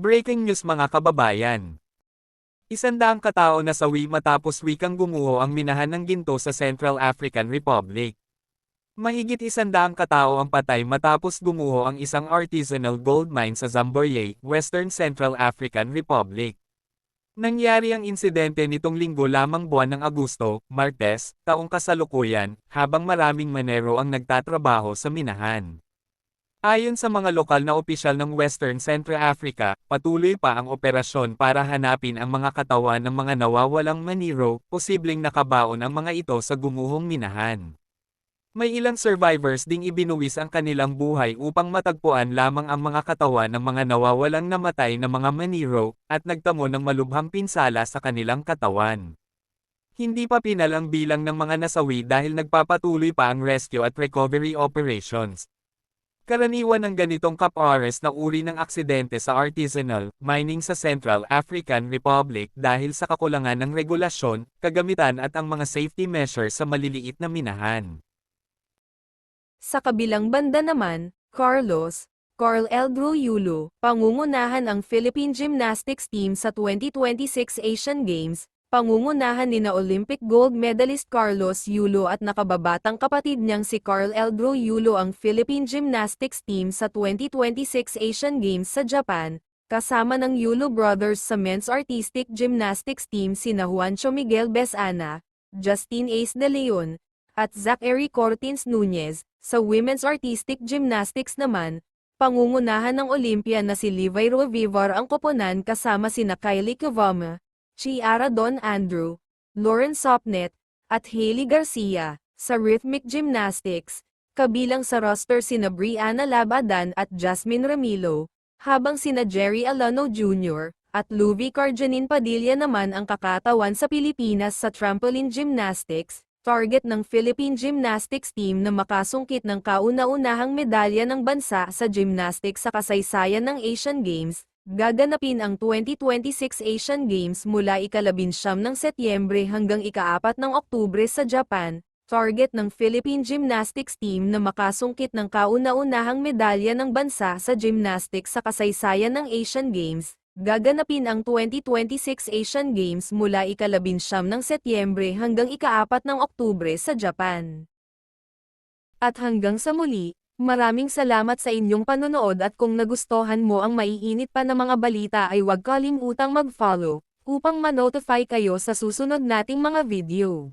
Breaking news mga kababayan. 100 katao nasawi matapos wikang gumuho ang minahan ng ginto sa Central African Republic. Mahigit 100 katao ang patay matapos gumuho ang isang artisanal gold mine sa Zamboye, Western Central African Republic. Nangyari ang insidente nitong linggo lamang buwan ng Agosto, Martes, taong kasalukuyan, habang maraming manero ang nagtatrabaho sa minahan. Ayon sa mga lokal na opisyal ng Western Central Africa, patuloy pa ang operasyon para hanapin ang mga katawan ng mga nawawalang maniro, posibleng nakabaon ang mga ito sa gumuhong minahan. May ilang survivors ding ibinuwis ang kanilang buhay upang matagpuan lamang ang mga katawan ng mga nawawalang namatay na mga maniro, at nagtamo ng malubhang pinsala sa kanilang katawan. Hindi pa pinal ang bilang ng mga nasawi dahil nagpapatuloy pa ang rescue at recovery operations. Karaniwan ng ganitong kapores na uri ng aksidente sa artisanal mining sa Central African Republic dahil sa kakulangan ng regulasyon, kagamitan at ang mga safety measures sa maliliit na minahan. Sa kabilang banda naman, Carl Eldro Yulo, pangungunahan ang Philippine Gymnastics team sa 2026 Asian Games, pangungunahan nina Olympic gold medalist Carlos Yulo at nakababatang kapatid niyang si Carl Eldro Yulo ang Philippine Gymnastics team sa 2026 Asian Games sa Japan, kasama ng Yulo brothers sa men's artistic gymnastics team sina Juancho Miguel Besana, Justin Ace De Leon, at Zachary Cortins Nunez. Sa women's artistic gymnastics naman, pangungunahan ng Olympian na si Levi Rovivar ang koponan kasama sina Kylie Kavama, Chiara Don Andrew, Lauren Sopnet, at Hailey Garcia. Sa rhythmic gymnastics, kabilang sa roster sina Brianna Labadan at Jasmine Ramilo, habang sina Jerry Alano Jr. at Luvi Carjanin Padilla naman ang kakatawan sa Pilipinas sa trampoline gymnastics. Target ng Philippine Gymnastics team na makasungkit ng kauna-unahang medalya ng bansa sa gymnastics sa kasaysayan ng Asian Games, gaganapin ang 2026 Asian Games mula ika-19 ng Setyembre hanggang ika-4 ng Oktubre sa Japan. Target ng Philippine Gymnastics team na makasungkit ng kauna-unahang medalya ng bansa sa gymnastics sa kasaysayan ng Asian Games, gaganapin ang 2026 Asian Games mula ika-19 ng Setyembre hanggang ika-4 ng Oktubre sa Japan. At hanggang sa muli, maraming salamat sa inyong panonood at kung nagustuhan mo ang maiinit pa na mga balita ay huwag kalimutang mag-follow, upang ma-notify kayo sa susunod nating mga video.